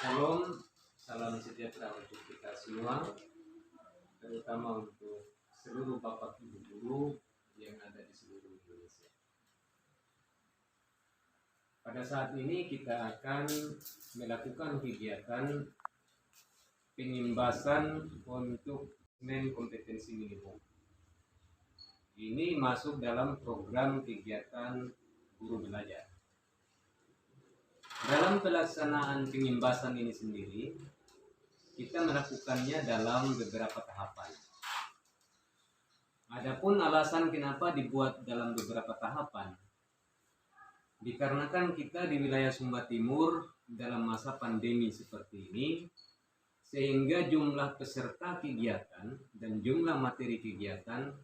Salam, salam sejahtera untuk kita semua, terutama untuk seluruh Bapak Ibu guru yang ada di seluruh Indonesia. Pada saat ini kita akan melakukan kegiatan pengimbasan untuk kompetensi minimum. Ini masuk dalam program kegiatan guru belajar. Dalam pelaksanaan pengimbasan ini sendiri, kita melakukannya dalam beberapa tahapan. Adapun alasan kenapa dibuat dalam beberapa tahapan, dikarenakan kita di wilayah Sumba Timur dalam masa pandemi seperti ini, sehingga jumlah peserta kegiatan dan jumlah materi kegiatan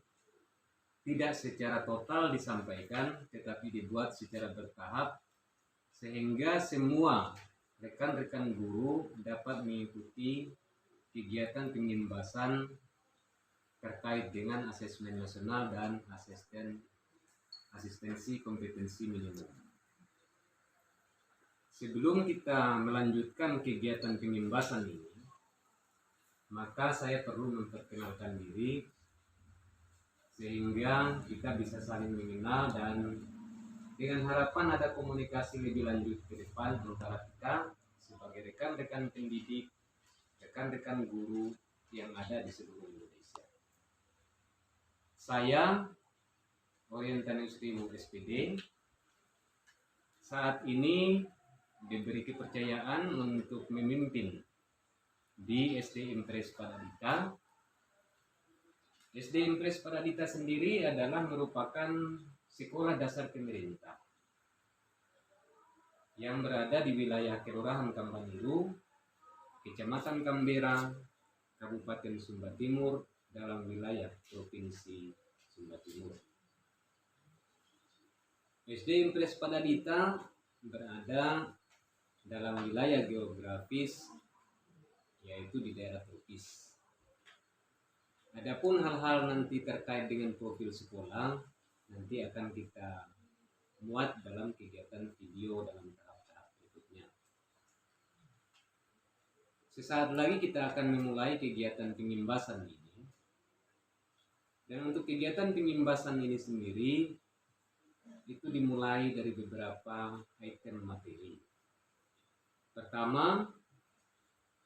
tidak secara total disampaikan, tetapi dibuat secara bertahap, sehingga semua rekan-rekan guru dapat mengikuti kegiatan pengimbasan terkait dengan asesmen nasional dan asistensi kompetensi minimum. Sebelum kita melanjutkan kegiatan pengimbasan ini, maka saya perlu memperkenalkan diri sehingga kita bisa saling mengenal dan dengan harapan ada komunikasi lebih lanjut ke depan antara kita sebagai rekan-rekan pendidik, rekan-rekan guru yang ada di seluruh Indonesia. Saya Orientanus Timo SPD saat ini diberi kepercayaan untuk memimpin di SD Impres Padadita. SD Impres Padadita sendiri adalah merupakan sekolah dasar pemerintah yang berada di wilayah Kelurahan Kampaniru, Kecamatan Kambera, Kabupaten Sumba Timur, dalam wilayah Provinsi Sumba Timur. SD Impres Padadita berada dalam wilayah geografis yaitu di daerah tropis. Adapun hal-hal nanti terkait dengan profil sekolah nanti akan kita muat dalam kegiatan video dalam tahap-tahap berikutnya. Sesaat lagi kita akan memulai kegiatan pengimbasan ini. Dan untuk kegiatan pengimbasan ini sendiri itu dimulai dari beberapa item materi. Pertama,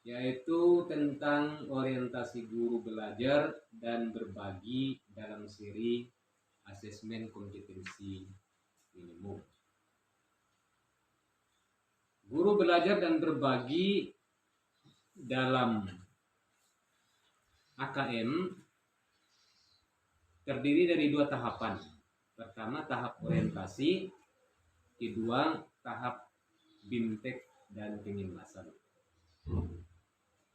yaitu tentang orientasi guru belajar dan berbagi dalam seri asesmen kompetensi minimum. Guru belajar dan berbagi dalam AKM terdiri dari dua tahapan. Pertama, tahap orientasi, kedua, tahap BIMTEK dan pengimbasan.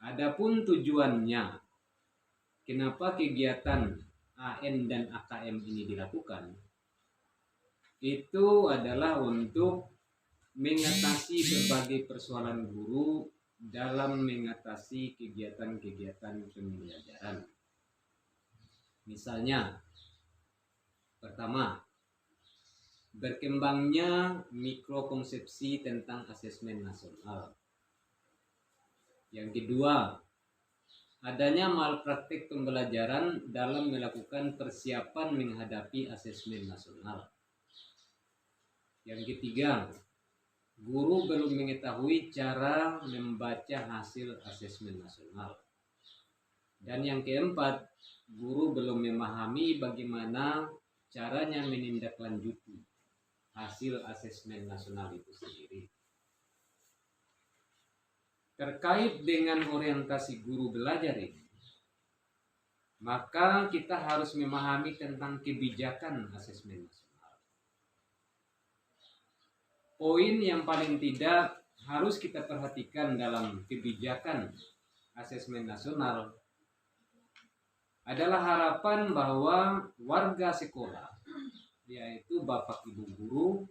Adapun tujuannya, kenapa kegiatan AN dan AKM ini dilakukan, itu adalah untuk mengatasi berbagai persoalan guru dalam mengatasi kegiatan-kegiatan pembelajaran. Misalnya, pertama, berkembangnya mikrokonsepsi tentang asesmen nasional. Yang kedua, adanya malpraktik pembelajaran dalam melakukan persiapan menghadapi asesmen nasional. Yang ketiga, guru belum mengetahui cara membaca hasil asesmen nasional. Dan yang keempat, guru belum memahami bagaimana caranya menindaklanjuti hasil asesmen nasional itu sendiri. Terkait dengan orientasi guru belajar ini, maka kita harus memahami tentang kebijakan asesmen nasional. Poin yang paling tidak harus kita perhatikan dalam kebijakan asesmen nasional adalah harapan bahwa warga sekolah, yaitu Bapak Ibu guru,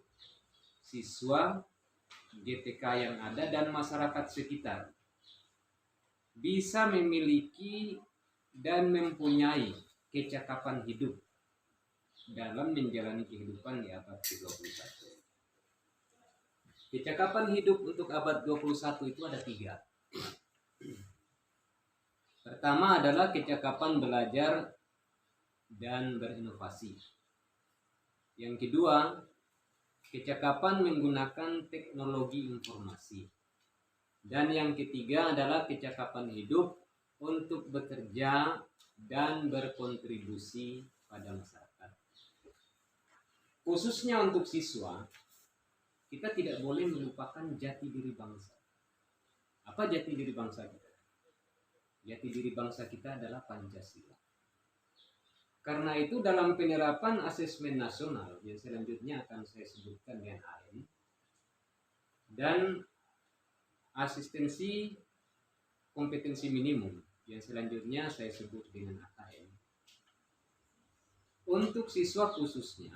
siswa, GTK yang ada, dan masyarakat sekitar bisa memiliki dan mempunyai kecakapan hidup dalam menjalani kehidupan di abad ke-21. Kecakapan hidup untuk abad 21 itu ada 3. Pertama adalah kecakapan belajar dan berinovasi. Yang kedua, kecakapan menggunakan teknologi informasi. Dan yang ketiga adalah kecakapan hidup untuk bekerja dan berkontribusi pada masyarakat. Khususnya untuk siswa, kita tidak boleh melupakan jati diri bangsa. Apa jati diri bangsa kita? Jati diri bangsa kita adalah Pancasila. Karena itu dalam penerapan asesmen nasional yang selanjutnya akan saya sebutkan dengan AN dan asistensi kompetensi minimum yang selanjutnya saya sebut dengan AKM. Untuk siswa khususnya,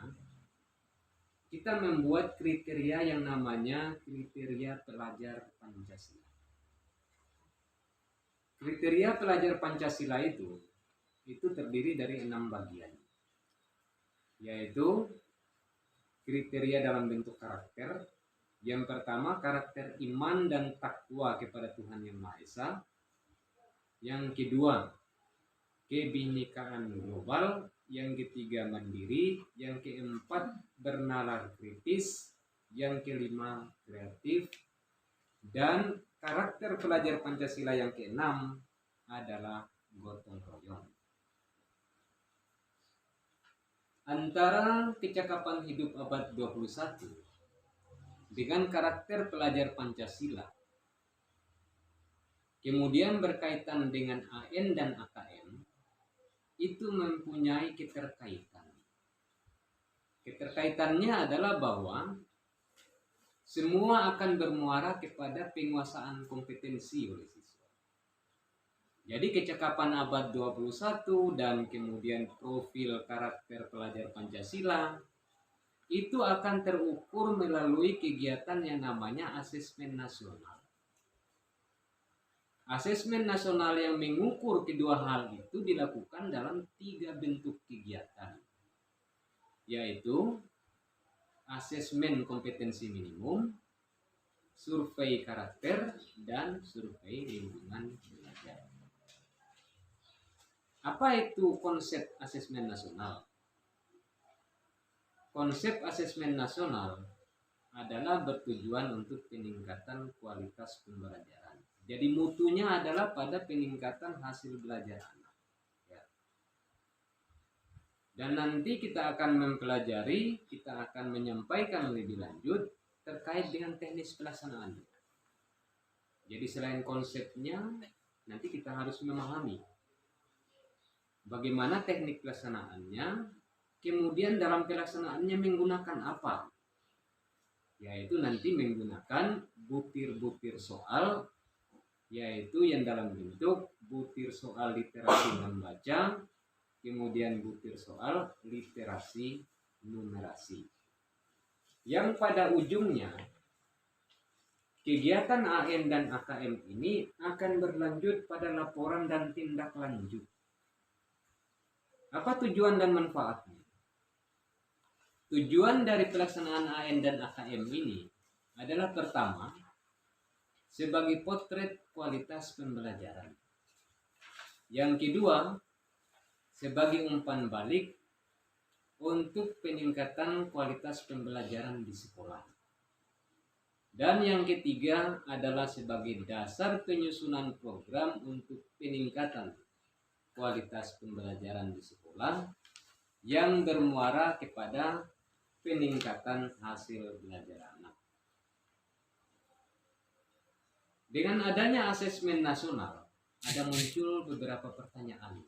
kita membuat kriteria yang namanya kriteria pelajar Pancasila. Kriteria pelajar Pancasila itu terdiri dari 6 bagian, yaitu kriteria dalam bentuk karakter. Yang pertama, karakter iman dan takwa kepada Tuhan Yang Maha Esa. Yang kedua, kebinekaan global. Yang ketiga, mandiri. Yang keempat, bernalar kritis. Yang kelima, kreatif. Dan karakter pelajar Pancasila yang keenam adalah gotong royong. Antara kecakapan hidup abad 21 dengan karakter pelajar Pancasila, kemudian berkaitan dengan AN dan AKM, itu mempunyai keterkaitan. Keterkaitannya adalah bahwa semua akan bermuara kepada penguasaan kompetensi oleh siswa. Jadi kecakapan abad 21 dan kemudian profil karakter pelajar Pancasila itu akan terukur melalui kegiatan yang namanya asesmen nasional. Asesmen nasional yang mengukur kedua hal itu dilakukan dalam 3 bentuk kegiatan, yaitu asesmen kompetensi minimum, survei karakter, dan survei lingkungan belajar. Apa itu konsep asesmen nasional? Konsep asesmen nasional adalah bertujuan untuk peningkatan kualitas pembelajaran. Jadi mutunya adalah pada peningkatan hasil belajar anak. Ya. Dan nanti kita akan mempelajari, kita akan menyampaikan lebih lanjut terkait dengan teknis pelaksanaannya. Jadi selain konsepnya, nanti kita harus memahami bagaimana teknik pelaksanaannya, kemudian dalam pelaksanaannya menggunakan apa? Yaitu nanti menggunakan butir-butir soal, yaitu yang dalam bentuk butir soal literasi membaca, kemudian butir soal literasi numerasi. Yang pada ujungnya, kegiatan AN dan AKM ini akan berlanjut pada laporan dan tindak lanjut. Apa tujuan dan manfaatnya? Tujuan dari pelaksanaan AN dan AKM ini adalah pertama, sebagai potret kualitas pembelajaran. Yang kedua, sebagai umpan balik untuk peningkatan kualitas pembelajaran di sekolah. Dan yang ketiga adalah sebagai dasar penyusunan program untuk peningkatan kualitas pembelajaran di sekolah yang bermuara kepada peningkatan hasil belajar anak. Dengan adanya asesmen nasional, ada muncul beberapa pertanyaan.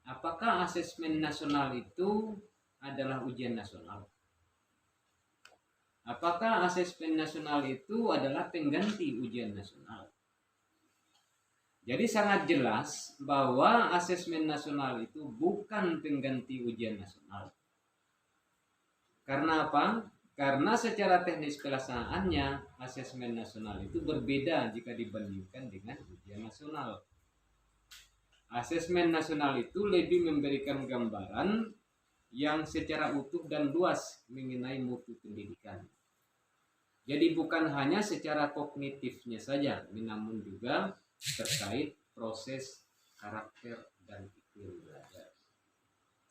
Apakah asesmen nasional itu adalah ujian nasional? Apakah asesmen nasional itu adalah pengganti ujian nasional? Jadi sangat jelas bahwa asesmen nasional itu bukan pengganti ujian nasional. Karena apa? Karena secara teknis pelaksanaannya asesmen nasional itu berbeda jika dibandingkan dengan ujian nasional. Asesmen nasional itu lebih memberikan gambaran yang secara utuh dan luas mengenai mutu pendidikan. Jadi bukan hanya secara kognitifnya saja, namun juga terkait proses karakter dan iklim belajar.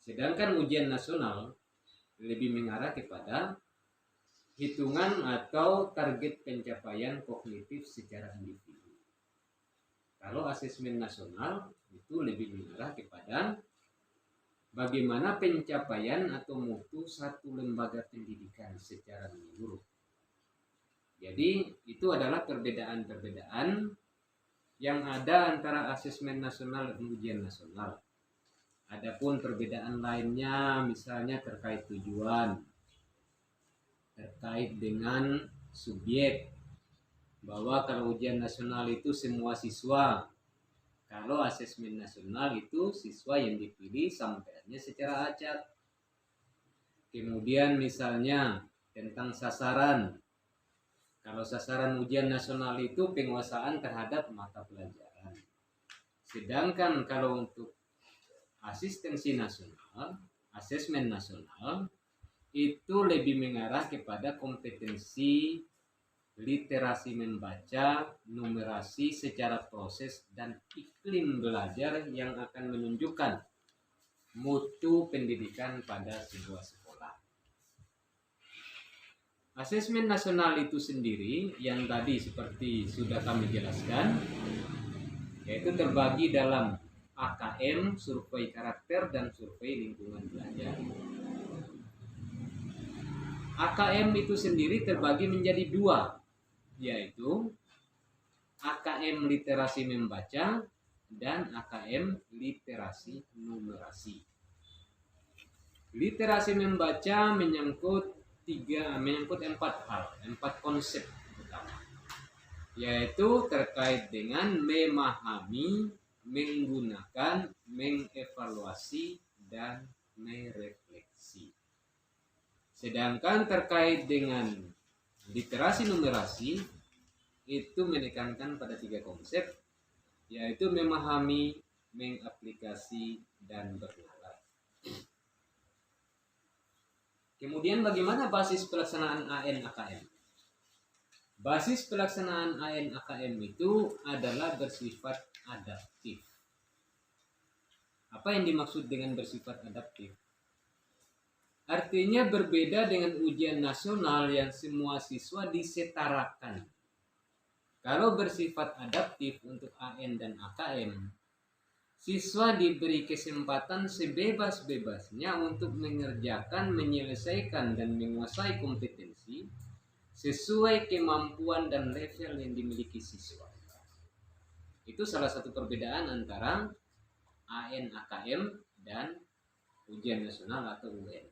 Sedangkan ujian nasional lebih mengarah kepada hitungan atau target pencapaian kognitif secara individu. Kalau asesmen nasional itu lebih mengarah kepada bagaimana pencapaian atau mutu satu lembaga pendidikan secara menyeluruh. Jadi itu adalah perbedaan-perbedaan yang ada antara asesmen nasional dan ujian nasional. Adapun perbedaan lainnya misalnya terkait tujuan, terkait dengan subjek, bahwa kalau ujian nasional itu semua siswa, kalau asesmen nasional itu siswa yang dipilih sampelnya secara acak. Kemudian misalnya tentang sasaran, kalau sasaran ujian nasional itu penguasaan terhadap mata pelajaran, sedangkan kalau untuk asistensi nasional, asesmen nasional itu lebih mengarah kepada kompetensi literasi membaca, numerasi secara proses dan iklim belajar yang akan menunjukkan mutu pendidikan pada sebuah sekolah. Asesmen nasional itu sendiri yang tadi seperti sudah kami jelaskan, yaitu terbagi dalam AKM, survei karakter, dan survei lingkungan belajar. AKM itu sendiri terbagi menjadi dua, yaitu AKM literasi membaca dan AKM literasi numerasi. Literasi membaca menyangkut 4 hal, 4 konsep utama, yaitu terkait dengan memahami, menggunakan, mengevaluasi, dan merefleksi. Sedangkan terkait dengan literasi numerasi itu menekankan pada 3 konsep, yaitu memahami, mengaplikasi, dan bernalar. Kemudian bagaimana basis pelaksanaan AN-AKM? Basis pelaksanaan AN-AKM itu adalah bersifat adaptif. Apa yang dimaksud dengan bersifat adaptif? Artinya berbeda dengan ujian nasional yang semua siswa disetarakan. Kalau bersifat adaptif untuk AN dan AKM, siswa diberi kesempatan sebebas-bebasnya untuk mengerjakan, menyelesaikan, dan menguasai kompetensi sesuai kemampuan dan level yang dimiliki siswa. Itu salah satu perbedaan antara AN, AKM, dan ujian nasional atau UN.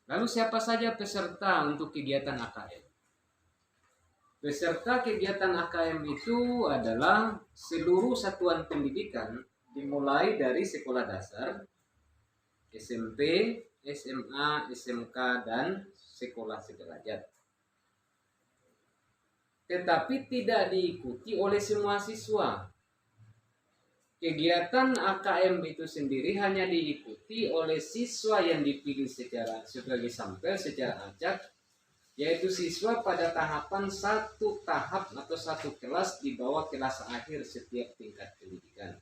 Lalu siapa saja peserta untuk kegiatan AKM? Peserta kegiatan AKM itu adalah seluruh satuan pendidikan dimulai dari sekolah dasar, SMP, SMA, SMK, dan sekolah sederajat. Tetapi tidak diikuti oleh semua siswa. Kegiatan AKM itu sendiri hanya diikuti oleh siswa yang dipilih sebagai sampel secara acak, yaitu siswa pada tahapan 1 tahap atau 1 kelas di bawah kelas akhir setiap tingkat pendidikan.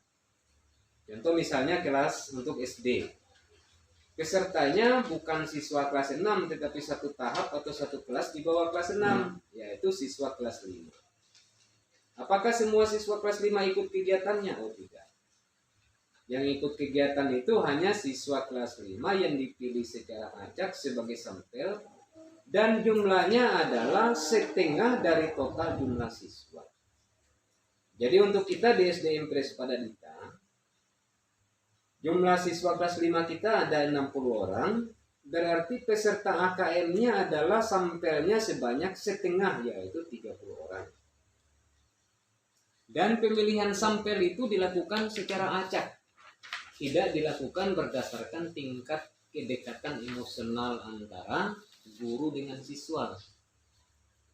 Contoh misalnya kelas untuk SD. Pesertanya bukan siswa kelas 6 tetapi 1 tahap atau 1 kelas di bawah kelas 6, yaitu siswa kelas 5. Apakah semua siswa kelas 5 ikut kegiatannya? Oh tidak. Yang ikut kegiatan itu hanya siswa kelas 5 yang dipilih secara acak sebagai sampel, dan jumlahnya adalah setengah dari total jumlah siswa. Jadi untuk kita di SD Impres Padadita, jumlah siswa kelas 5 kita ada 60 orang, berarti peserta AKM-nya adalah sampelnya sebanyak setengah, yaitu 30 orang. Dan pemilihan sampel itu dilakukan secara acak, tidak dilakukan berdasarkan tingkat kedekatan emosional antara guru dengan siswa.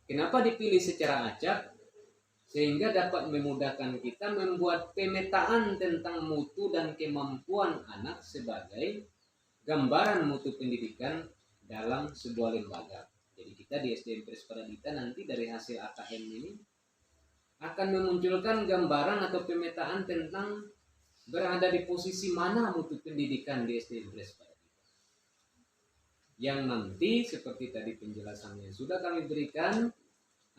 Kenapa dipilih secara acak? Sehingga dapat memudahkan kita membuat pemetaan tentang mutu dan kemampuan anak sebagai gambaran mutu pendidikan dalam sebuah lembaga. Jadi kita di SDM Presparadita nanti dari hasil AKM ini akan memunculkan gambaran atau pemetaan tentang berada di posisi mana mutu pendidikan di SDM Presparadita. Yang nanti seperti tadi penjelasannya sudah kami berikan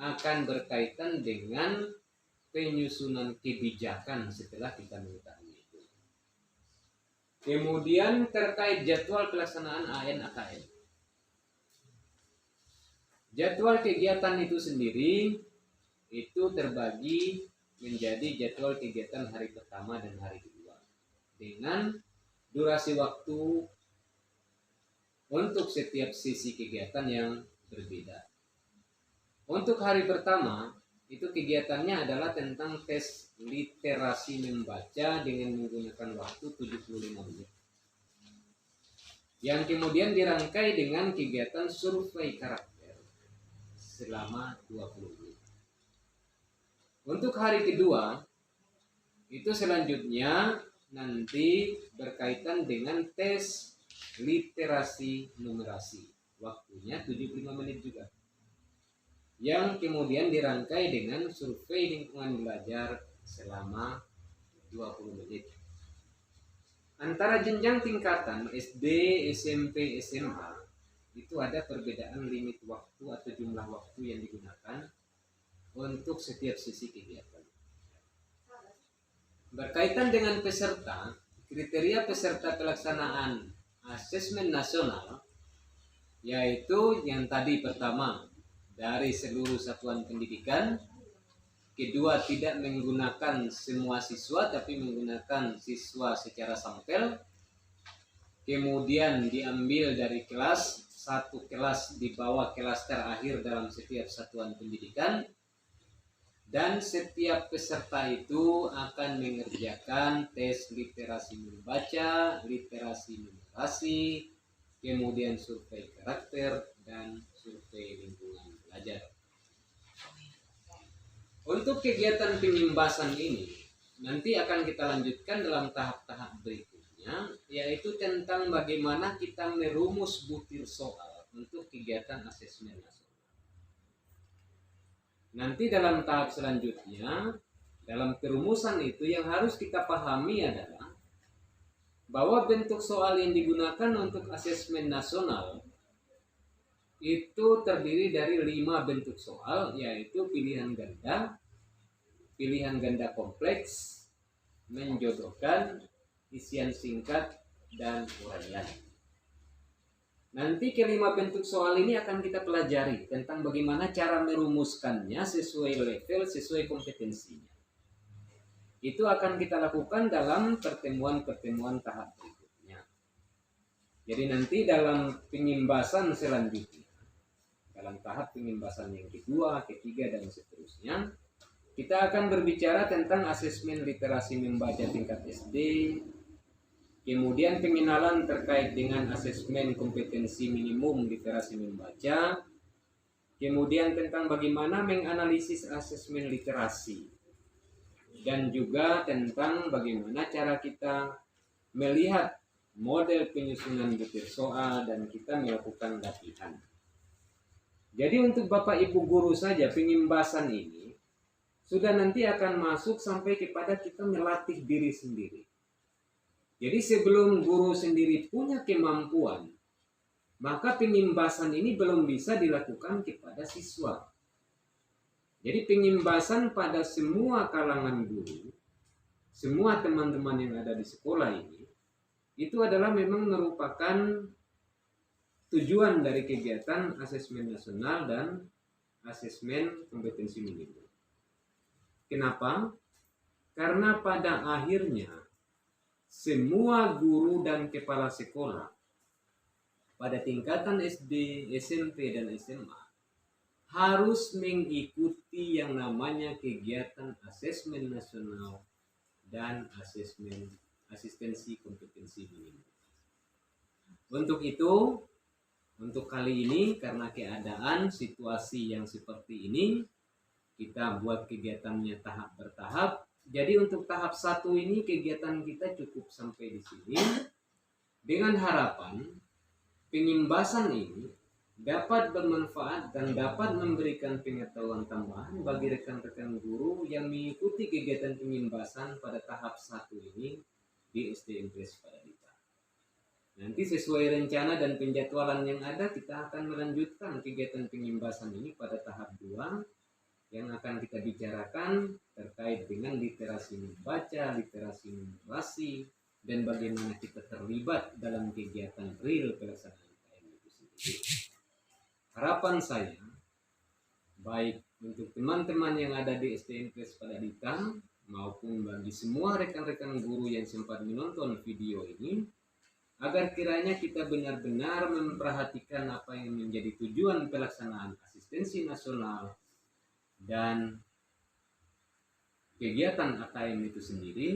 akan berkaitan dengan penyusunan kebijakan setelah kita mengetahui itu. Kemudian terkait jadwal pelaksanaan AN AKM. Jadwal kegiatan itu sendiri itu terbagi menjadi jadwal kegiatan hari pertama dan hari kedua dengan durasi waktu untuk setiap sesi kegiatan yang berbeda. Untuk hari pertama itu kegiatannya adalah tentang tes literasi membaca dengan menggunakan waktu 75 menit. Yang kemudian dirangkai dengan kegiatan survei karakter selama 20 menit. Untuk hari kedua itu selanjutnya nanti berkaitan dengan tes literasi numerasi. Waktunya 75 menit juga. Yang kemudian dirangkai dengan survei lingkungan belajar selama 20 menit. Antara jenjang tingkatan SD, SMP, SMA itu ada perbedaan limit waktu atau jumlah waktu yang digunakan untuk setiap sesi kegiatan. Berkaitan dengan peserta, kriteria peserta pelaksanaan asesmen nasional yaitu yang tadi pertama dari seluruh satuan pendidikan, kedua tidak menggunakan semua siswa tapi menggunakan siswa secara sampel, kemudian diambil dari kelas, satu kelas di bawah kelas terakhir dalam setiap satuan pendidikan, dan setiap peserta itu akan mengerjakan tes literasi membaca, literasi numerasi, kemudian survei karakter, dan survei lingkungan belajar. Untuk kegiatan pengimbasan ini nanti akan kita lanjutkan dalam tahap-tahap berikutnya, yaitu tentang bagaimana kita merumus butir soal untuk kegiatan asesmen nasional. Nanti dalam tahap selanjutnya, dalam perumusan itu yang harus kita pahami adalah bahwa bentuk soal yang digunakan untuk asesmen nasional itu terdiri dari 5 bentuk soal, yaitu pilihan ganda kompleks, menjodohkan, isian singkat, dan uraian. Nanti kelima bentuk soal ini akan kita pelajari tentang bagaimana cara merumuskannya sesuai level, sesuai kompetensinya. Itu akan kita lakukan dalam pertemuan-pertemuan tahap berikutnya. Jadi nanti dalam pengimbasan selanjutnya, dalam tahap pengimbasan yang kedua, ketiga, dan seterusnya, kita akan berbicara tentang asesmen literasi membaca tingkat SD, kemudian pengenalan terkait dengan asesmen kompetensi minimum literasi membaca, kemudian tentang bagaimana menganalisis asesmen literasi, dan juga tentang bagaimana cara kita melihat model penyusunan butir soal dan kita melakukan latihan. Jadi untuk Bapak Ibu guru saja pengimbasan ini sudah nanti akan masuk sampai kepada kita melatih diri sendiri. Jadi sebelum guru sendiri punya kemampuan, maka pengimbasan ini belum bisa dilakukan kepada siswa. Jadi pengimbasan pada semua kalangan guru, semua teman-teman yang ada di sekolah ini, itu adalah memang merupakan tujuan dari kegiatan asesmen nasional dan asesmen kompetensi minimum. Kenapa? Karena pada akhirnya semua guru dan kepala sekolah pada tingkatan SD, SMP, dan SMA harus mengikuti yang namanya kegiatan asesmen nasional dan asesmen asistensi kompetensi minimum. Untuk itu, untuk kali ini karena keadaan situasi yang seperti ini, kita buat kegiatannya tahap bertahap. Jadi untuk tahap 1 ini kegiatan kita cukup sampai di sini dengan harapan pengimbasan ini dapat bermanfaat dan dapat memberikan pengetahuan tambahan bagi rekan-rekan guru yang mengikuti kegiatan pengimbasan pada tahap 1 ini di SDN Kres Padadita. Nanti sesuai rencana dan penjadwalan yang ada, kita akan melanjutkan kegiatan pengimbasan ini pada tahap 2 yang akan kita bicarakan terkait dengan literasi membaca, literasi numerasi, dan bagaimana kita terlibat dalam kegiatan real pelaksanaan KM itu sendiri. Harapan saya, baik untuk teman-teman yang ada di SDN Kres Padadita maupun bagi semua rekan-rekan guru yang sempat menonton video ini, agar kiranya kita benar-benar memperhatikan apa yang menjadi tujuan pelaksanaan asistensi nasional dan kegiatan AKM itu sendiri,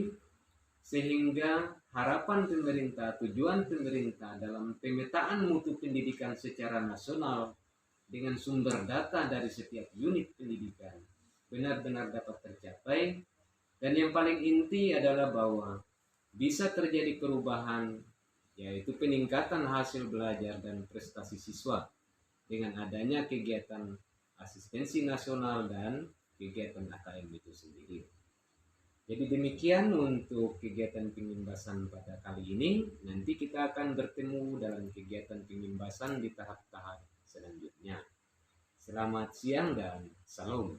sehingga harapan pemerintah, tujuan pemerintah dalam pemetaan mutu pendidikan secara nasional dengan sumber data dari setiap unit pendidikan benar-benar dapat tercapai. Dan yang paling inti adalah bahwa bisa terjadi perubahan, yaitu peningkatan hasil belajar dan prestasi siswa dengan adanya kegiatan asistensi nasional dan kegiatan AKM itu sendiri. Jadi demikian untuk kegiatan pengimbasan pada kali ini. Nanti kita akan bertemu dalam kegiatan pengimbasan di tahap-tahap selanjutnya. Selamat siang dan salam.